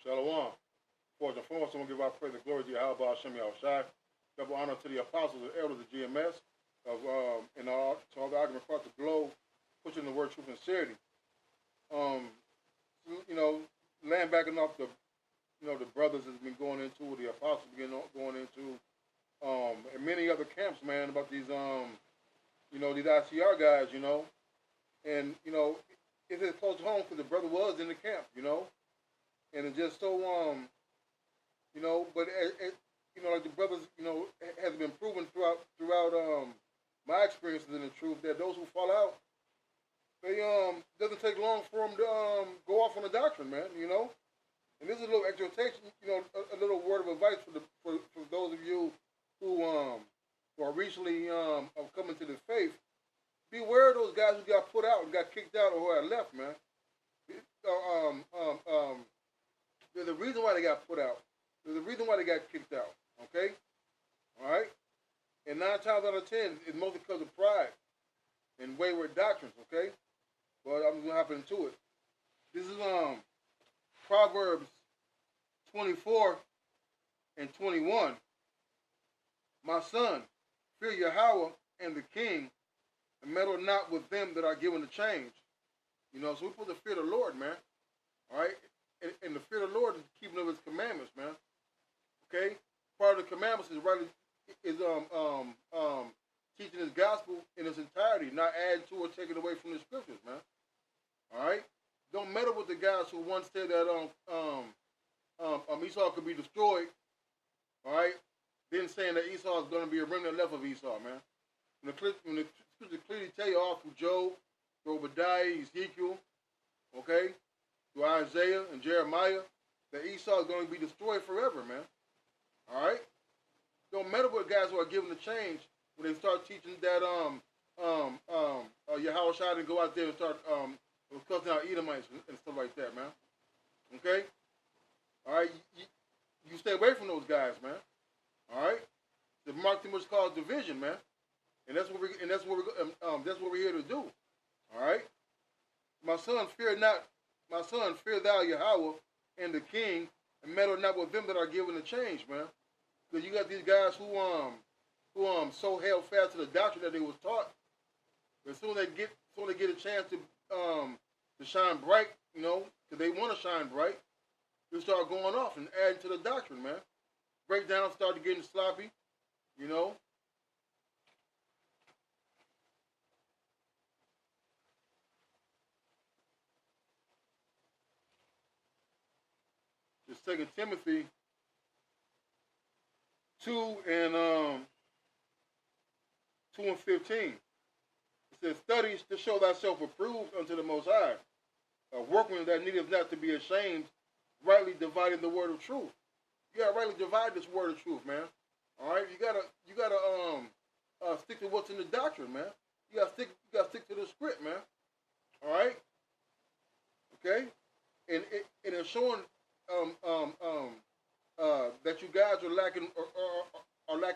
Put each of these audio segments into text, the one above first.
Shalom. First and foremost, I want to give our praise and glory to Yahweh Hashem Yahushai. Double honor to the apostles and elders of GMS, and all, to all the argument across the globe, pushing the word truth and sincerity. You know, laying back enough the, the brothers has been going into, the apostles been going into, and many other camps, man, about these, these ICR guys, and, it's as close to home because the brother was in the camp, and it's just so, but like the brothers, has been proven throughout my experiences in the truth that those who fall out, they doesn't take long for them to go off on the doctrine, man, And this is a little exhortation, a little word of advice for those of you who are recently coming to the faith. Beware of those guys who got put out and got kicked out or who had left, man. There's a reason why they got put out. There's a reason why they got kicked out. Okay? All right? And 9 times out of 10, it's mostly because of pride and wayward doctrines, okay? But I'm going to hop into it. This is Proverbs 24 and 21. My son, fear Yahweh and the king, and meddle not with them that are given the change. So we're supposed to fear the Lord, man. All right? And the fear of the Lord is keeping of his commandments, man. Okay? Part of the commandments is teaching his gospel in its entirety, not adding to or taking away from the scriptures, man. All right? Don't meddle with the guys who once said that Esau could be destroyed. All right? Then saying that Esau is going to be a remnant left of Esau, man. When the scriptures clearly tell you all through Job, through Obadiah, Ezekiel, okay, through Isaiah and Jeremiah, that Esau is going to be destroyed forever, man. All right? Don't meddle with guys who are given the change when they start teaching that Yahweh Shai didn't go out there and start cussing out Edomites and stuff like that, man. Okay? All right? You stay away from those guys, man. All right? The mark too much cause division, man. And that's what we're here to do. All right? My son, fear thou Yahweh and the king, and meddle not with them that are given the change, man. Because you got these guys who so held fast to the doctrine that they was taught. But as soon as they get a chance to shine bright, because they want to shine bright, they start going off and adding to the doctrine, man. Breakdowns start getting sloppy, It's 2 Timothy 2 and 15. It says, study to show thyself approved unto the Most High, a workman that needeth not to be ashamed, rightly dividing the word of truth. You gotta rightly divide this word of truth, man. All right, you gotta stick to what's in the doctrine, man. You gotta stick to the script, man. All right, okay, and it's showing that you guys are lacking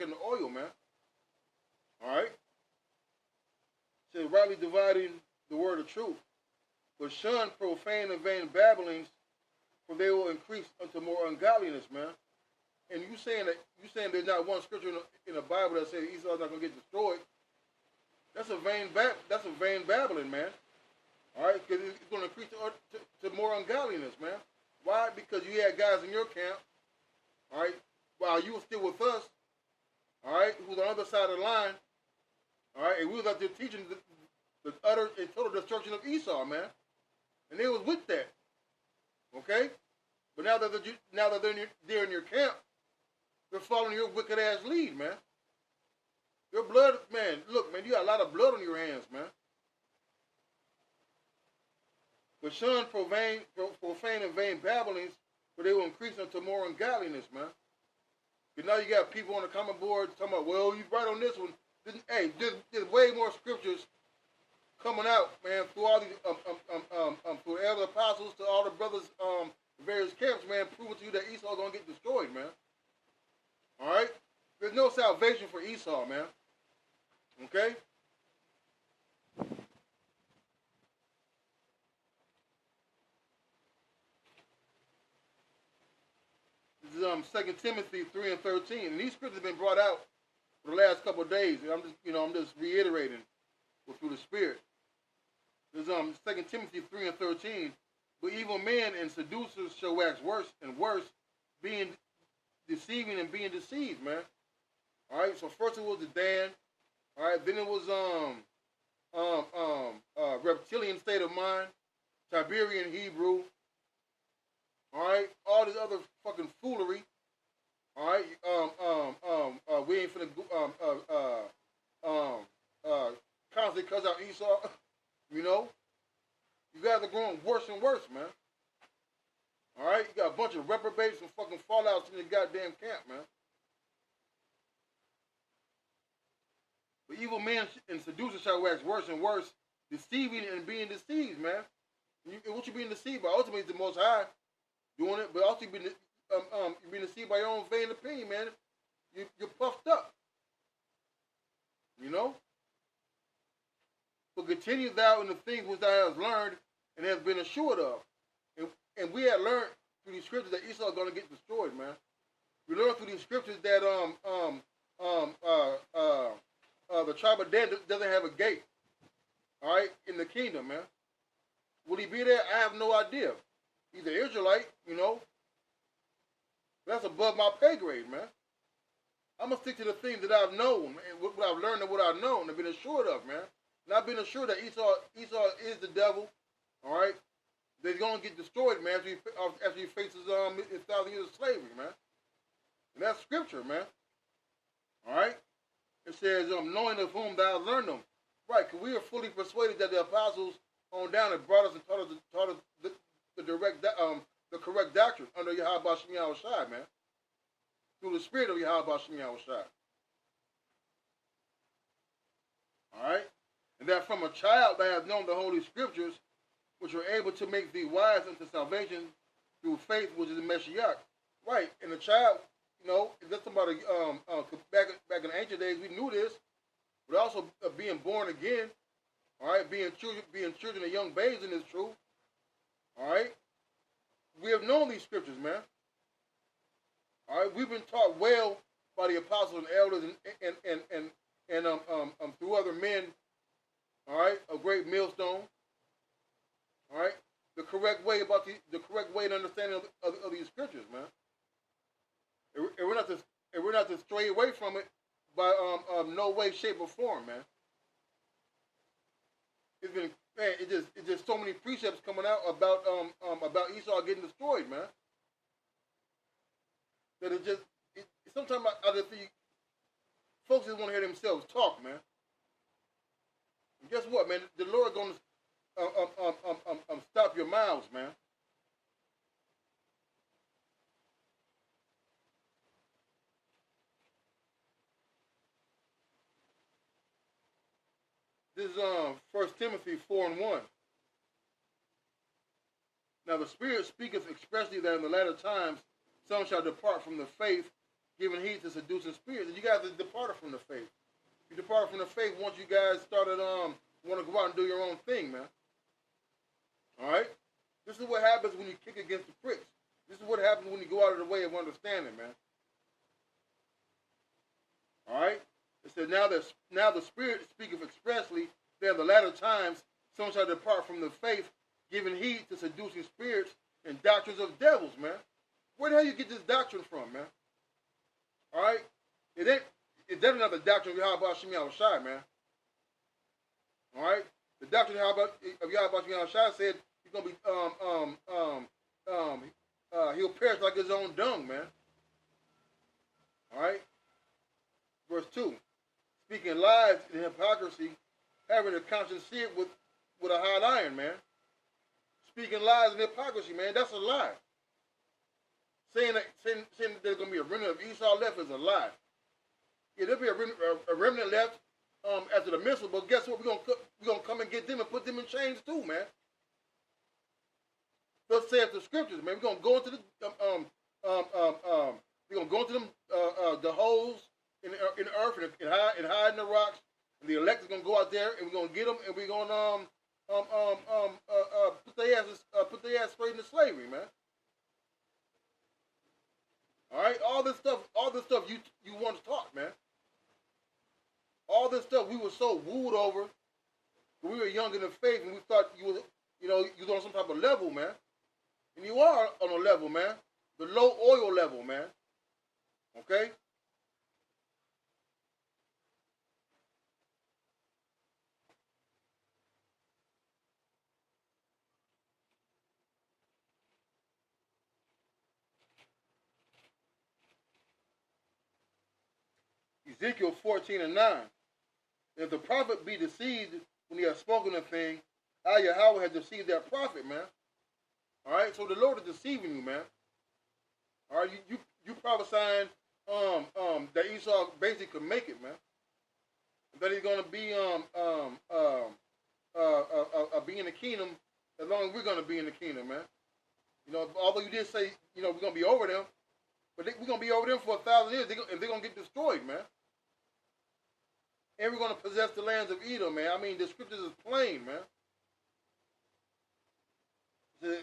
the oil, man. All right. It says rightly dividing the word of truth, but shun profane and vain babblings, for they will increase unto more ungodliness, man. And you saying there's not one scripture in the Bible that says Esau's not gonna get destroyed. That's a vain babbling, man. All right, because it's gonna increase to more ungodliness, man. Why? Because you had guys in your camp, all right, while you were still with us, all right, who's on the other side of the line, all right, and we was out there teaching the utter and total destruction of Esau, man, and they was with that, okay. But now that they're in your camp, they're following your wicked ass lead, man. Your blood, man. Look, man, you got a lot of blood on your hands, man. But shun profane and vain babblings, for they will increase unto more ungodliness, man. Because now you got people on the comment board talking about, well, you right on this one. Hey, there's way more scriptures coming out, man, through all these, through the elder apostles, to all the brothers, various camps, man, proving to you that Esau's gonna get destroyed, man. All right, there's no salvation for Esau, man. Okay. 2 Timothy 3 and 13, and these scriptures have been brought out for the last couple of days. And I'm just reiterating through the Spirit. There's 2 Timothy 3 and 13. But evil men and seducers shall wax worse and worse, being deceiving and being deceived, man. All right. So first it was the Dan. All right. Then it was reptilian state of mind, Tiberian Hebrew. All right. All this other fucking foolery. All right. We ain't finna constantly cuss out Esau. You know. You guys are growing worse and worse, man. All right, you got a bunch of reprobates and fucking fallouts in the goddamn camp, man. But evil men and seducers shall wax worse and worse, deceiving and being deceived, man. What you being deceived by? Ultimately, it's the Most High doing it, but also you're being deceived by your own vain opinion, man. You're puffed up, you know. But continue thou in the things which thou hast learned and hast been assured of. And we had learned through these scriptures that Esau is going to get destroyed, man. We learned through these scriptures that the tribe of Dan doesn't have a gate, all right, in the kingdom, man. Will he be there? I have no idea. He's an Israelite, you know. That's above my pay grade, man. I'm going to stick to the things that I've known and what I've learned and what I've known and been assured of, man. And I've been assured that Esau is the devil, all right? They're going to get destroyed, man, after he faces his 1,000 years of slavery, man. And that's scripture, man. All right? It says, knowing of whom thou hast learned them. Right, because we are fully persuaded that the apostles on down have brought us and taught us the correct doctrine under Yahweh Shem Yahushai, man. Through the spirit of Yahweh Shem Yahushai. All right? And that from a child thou hast known the holy scriptures, which are able to make thee wise unto salvation through faith, which is the Messiah. Right, and the child, you know, that's somebody back in the ancient days, we knew this, but also being born again, all right, being children and young babes in this truth, all right. We have known these scriptures, man. All right, we've been taught well by the apostles and elders and through other men, all right, a great millstone. All right, the correct way and understanding of these scriptures, man. And we're not to stray away from it by no way, shape, or form, man. It's been, man, it's just so many precepts coming out about Esau getting destroyed, man. That sometimes I just think folks just want to hear themselves talk, man. And guess what, man? The Lord gonna stop your mouths, man. This is 1 Timothy 4 and 1. Now the Spirit speaketh expressly that in the latter times some shall depart from the faith, giving heed to seducing spirits. And you guys have departed from the faith. You departed from the faith once you guys started want to go out and do your own thing, man. All right? This is what happens when you kick against the pricks. This is what happens when you go out of the way of understanding, man. All right? It says, now the Spirit speaketh expressly that in the latter times some shall depart from the faith, giving heed to seducing spirits and doctrines of devils, man. Where the hell you get this doctrine from, man? All right? It's definitely not the doctrine of Yahweh Shem Yahushai, man. All right? The doctrine of Yahweh Shem Yahushai said he's going to be, he'll perish like his own dung, man. All right? Verse 2. Speaking lies and hypocrisy, having a conscience seared with a hot iron, man. Speaking lies and hypocrisy, man, that's a lie. Saying that there's going to be a remnant of Esau left is a lie. Yeah, there'll be a remnant left after the missile, but guess what? We're gonna come and get them and put them in chains too, man. Thus saith the scriptures, man. We're gonna go into them the holes in the earth and hide in the rocks. And the elect is gonna go out there and we're gonna get them and we're gonna put their ass straight into slavery, man. All right, all this stuff you once taught, man. All this stuff we were so wooed over when we were young in the faith, and we thought you was on some type of level, man. And you are on a level, man. The low oil level, man. Okay? Ezekiel 14 and 9. If the prophet be deceived when he has spoken a thing, how Yahweh has deceived that prophet, man. All right, so the Lord is deceiving you, man. All right, you prophesying that Esau basically could make it, man. That he's gonna be be in the kingdom as long as we're gonna be in the kingdom, man. You know, although you did say we're gonna be over them, but we're gonna be over them for 1,000 years, and they're gonna get destroyed, man. And we're going to possess the lands of Edom, man. I mean, the scriptures is plain, man.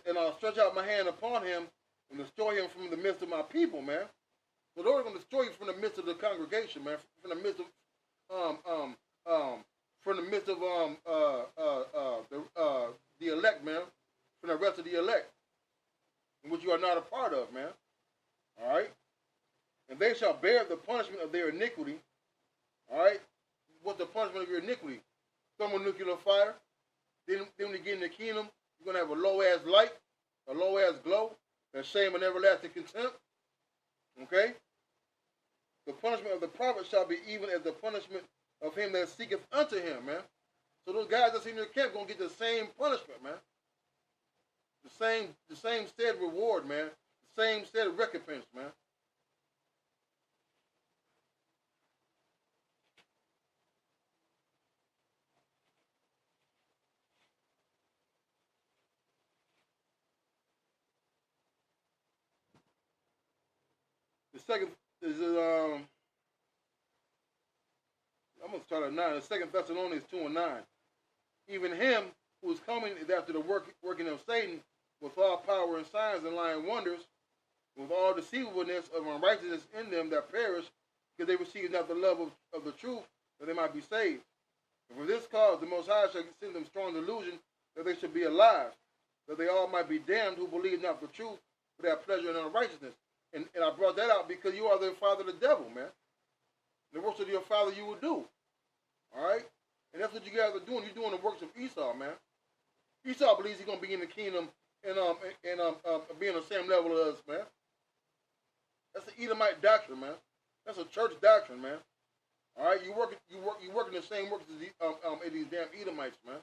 And I'll stretch out my hand upon him and destroy him from the midst of my people, man. The Lord is going to destroy you from the midst of the congregation, man. From the midst of the elect, man. From the rest of the elect, in which you are not a part of, man. All right. And they shall bear the punishment of their iniquity. All right. What's the punishment of your iniquity? Thermonuclear fire. Then when you get in the kingdom, you're going to have a low-ass light, a low-ass glow, and shame and everlasting contempt. Okay? The punishment of the prophet shall be even as the punishment of him that seeketh unto him, man. So those guys that's in your camp going to get the same punishment, man. The same said reward, man. The same said recompense, man. The second is I'm gonna start at 9. The 2 Thessalonians 2 and 9. Even him who is coming is after the working of Satan with all power and signs and lying wonders, with all deceivableness of unrighteousness in them that perish, because they receive not the love of the truth, that they might be saved. And for this cause the Most High shall send them strong delusion that they should be alive, that they all might be damned who believe not the truth, but have pleasure in unrighteousness. And I brought that out because you are the father of the devil, man. The works of your father you will do. All right? And that's what you guys are doing. You're doing the works of Esau, man. Esau believes he's going to be in the kingdom and be on the same level as us, man. That's the Edomite doctrine, man. That's a church doctrine, man. All right? You working the same works as these damn Edomites, man.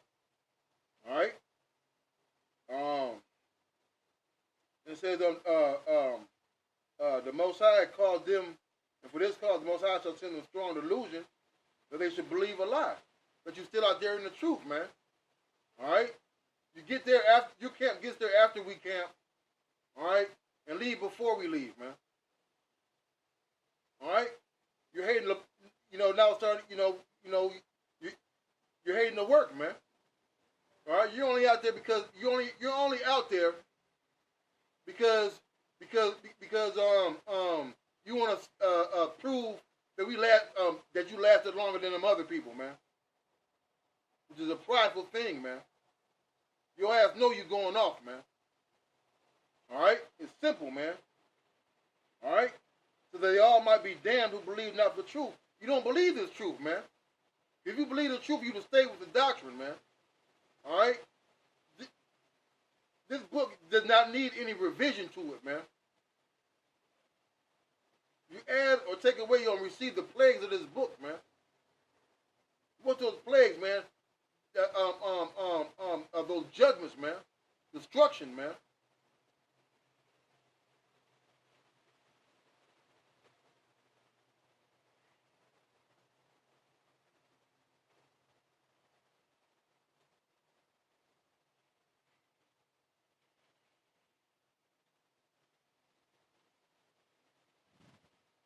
All right? It says the Most High called them, and for this cause the Most High shall send them strong delusion that they should believe a lie. But you're still out there in the truth, man. All right? You get there after your camp gets there after we camp, all right, and leave before we leave, man. All right? You're hating the, now starting, you're hating the work, man. All right? You're only out there because you're only out there because you want to prove that that you lasted longer than them other people, man. Which is a prideful thing, man. Your ass know you going off, man. All right? It's simple, man. All right? So that they all might be damned who believe not the truth. You don't believe this truth, man. If you believe the truth, you would stay with the doctrine, man. All right? This book does not need any revision to it, man. You add or take away, you'll receive the plagues of this book, man. What's those plagues, man? Those judgments, man. Destruction, man.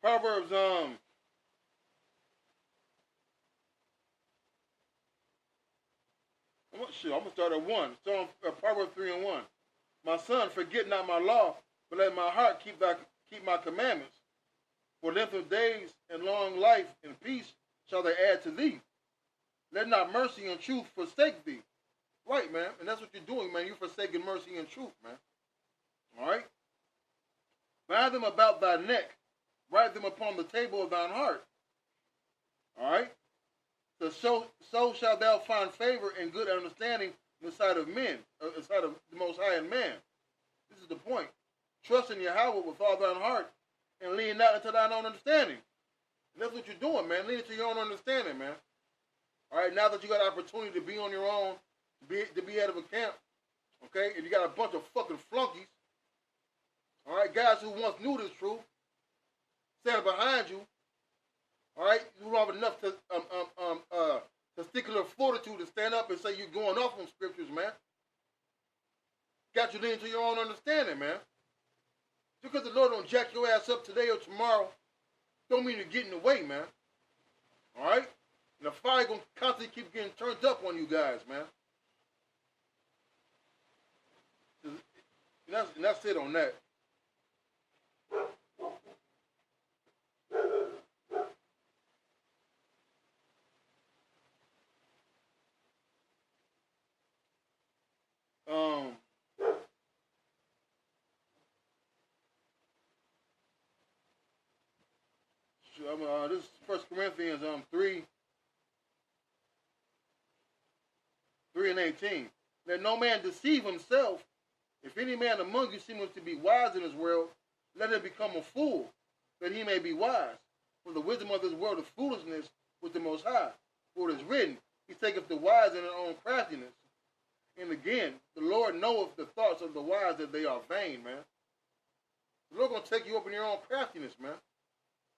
Proverbs, I'm gonna start at 1. So Proverbs 3 and 1. My son, forget not my law, but let my heart keep my commandments. For length of days and long life and peace shall they add to thee. Let not mercy and truth forsake thee. Right, man. And that's what you're doing, man. You're forsaking mercy and truth, man. All right? Bind them about thy neck. Write them upon the table of thine heart. All right? So shalt thou find favor and good understanding in the sight of men, in the sight of the Most High and man. This is the point. Trust in Yahweh with all thine heart and lean not into thine own understanding. And that's what you're doing, man. Lean into your own understanding, man. All right, now that you got an opportunity to be on your own, to be head of a camp, okay, if you got a bunch of fucking flunkies, all right, guys who once knew this truth, standing behind you, all right, you don't have enough testicular fortitude to stand up and say you're going off on scriptures, man. Got you leaning to your own understanding, man. Just because the Lord don't jack your ass up today or tomorrow, don't mean you're getting away, man. All right? And the fire going to constantly keep getting turned up on you guys, man. And that's it on that. This is 1 Corinthians 3:18. Let no man deceive himself. If any man among you seemeth to be wise in this world, let him become a fool, that he may be wise. For the wisdom of this world is foolishness with the Most High. For it is written, he taketh the wise in their own craftiness. And again, the Lord knoweth the thoughts of the wise, that they are vain, man. The Lord gonna take you up in your own craftiness, man.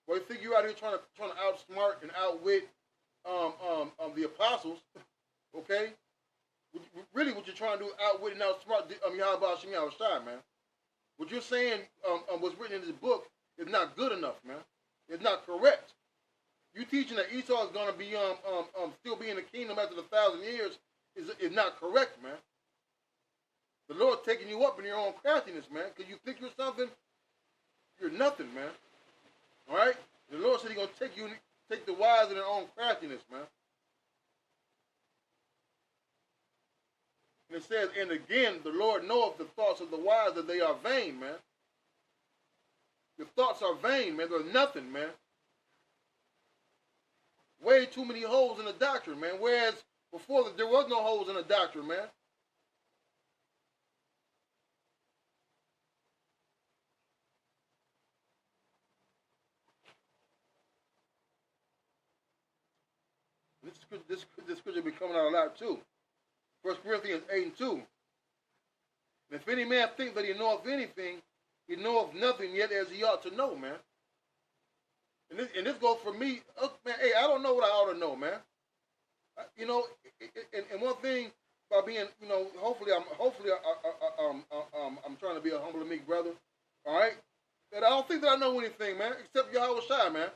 Well, you think you're out here trying to outsmart and outwit the apostles, okay? Really, what you're trying to do, outwit and outsmart Yahweh Hashem Yahushua, man. What you're saying, what's written in this book, is not good enough, man. It's not correct. You teaching that Esau is gonna be still be in the kingdom after the 1,000 years is not correct, man. The Lord taking you up in your own craftiness, man. Because you think you're something, you're nothing, man. All right? The Lord said he's going to take the wise in their own craftiness, man. And it says, and again, the Lord knoweth the thoughts of the wise, that they are vain, man. Your thoughts are vain, man. They're nothing, man. Way too many holes in the doctrine, man. Whereas before there was no holes in the doctrine, man. This scripture be coming out a lot too. 1 Corinthians 8:2. If any man think that he knoweth anything, he knoweth nothing yet as he ought to know, man. And this goes for me, man. Hey, I don't know what I ought to know, man. You know, and one thing by being, you know, hopefully I'm trying to be a humble and meek brother. All right, that I don't think that I know anything, man, except Yahweh Shai, man.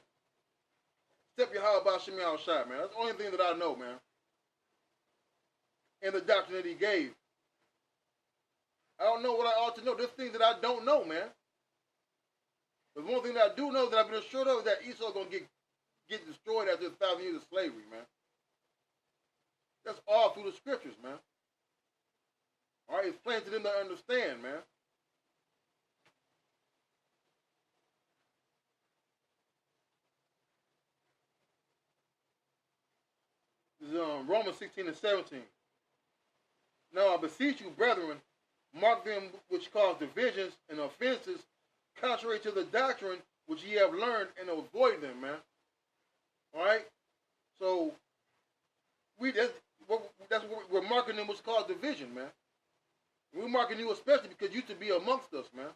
Except Yahweh Hashem Yahushua, man. That's the only thing that I know, man. And the doctrine that he gave. I don't know what I ought to know. There's things that I don't know, man. But one thing that I do know that I've been assured of is that Esau is going to get destroyed after 1,000 years of slavery, man. That's all through the scriptures, man. All right, it's plain to them to understand, man. This is Romans 16:17. Now I beseech you, brethren, mark them which cause divisions and offenses, contrary to the doctrine which ye have learned, and avoid them, man. All right. So that's what we're marking them which cause division, man. We're marking you especially because you to be amongst us, man.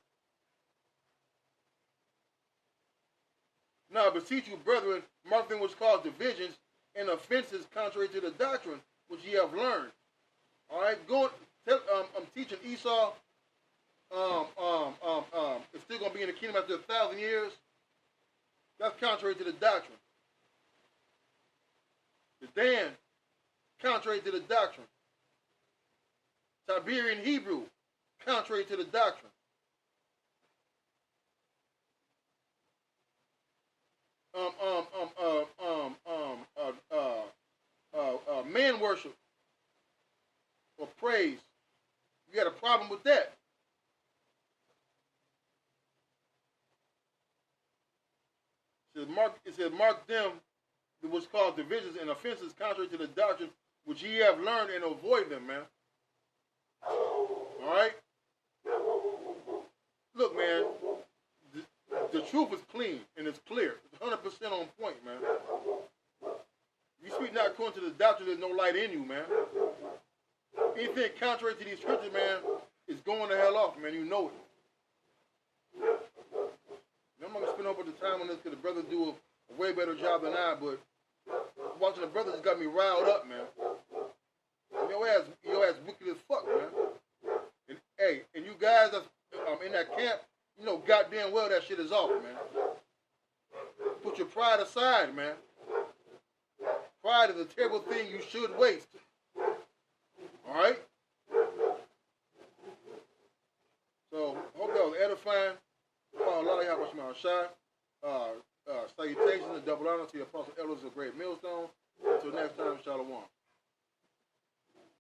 Now I beseech you, brethren, mark them which cause divisions and offenses contrary to the doctrine which ye have learned. All right, I'm teaching Esau. It's still gonna be in the kingdom after 1,000 years. That's contrary to the doctrine. The Dan, contrary to the doctrine. Tiberian Hebrew, contrary to the doctrine. man worship or praise. You got a problem with that. It says mark them which cause divisions and offenses contrary to the doctrine which ye have learned and avoid them, man. Alright? Look, man, the truth is clean and it's clear. It's 100% on point, man. You speak not according to the doctrine, there's no light in you, man. Anything contrary to these scriptures, man, is going the hell off, man. You know it. I'm not going to spend a bunch of time on this because the brothers do a way better job than I, but watching the brothers got me riled up, man. Your ass wicked as fuck, man. And hey, and you guys that's in that camp, you know goddamn well that shit is off, man. Put your pride aside, man. Pride is a terrible thing you should waste. Alright? So, hope that was edifying. A lot of y'all watching my shot. Salutations and double honor to the apostle elders of Great Millstone. Until next time, Shalom.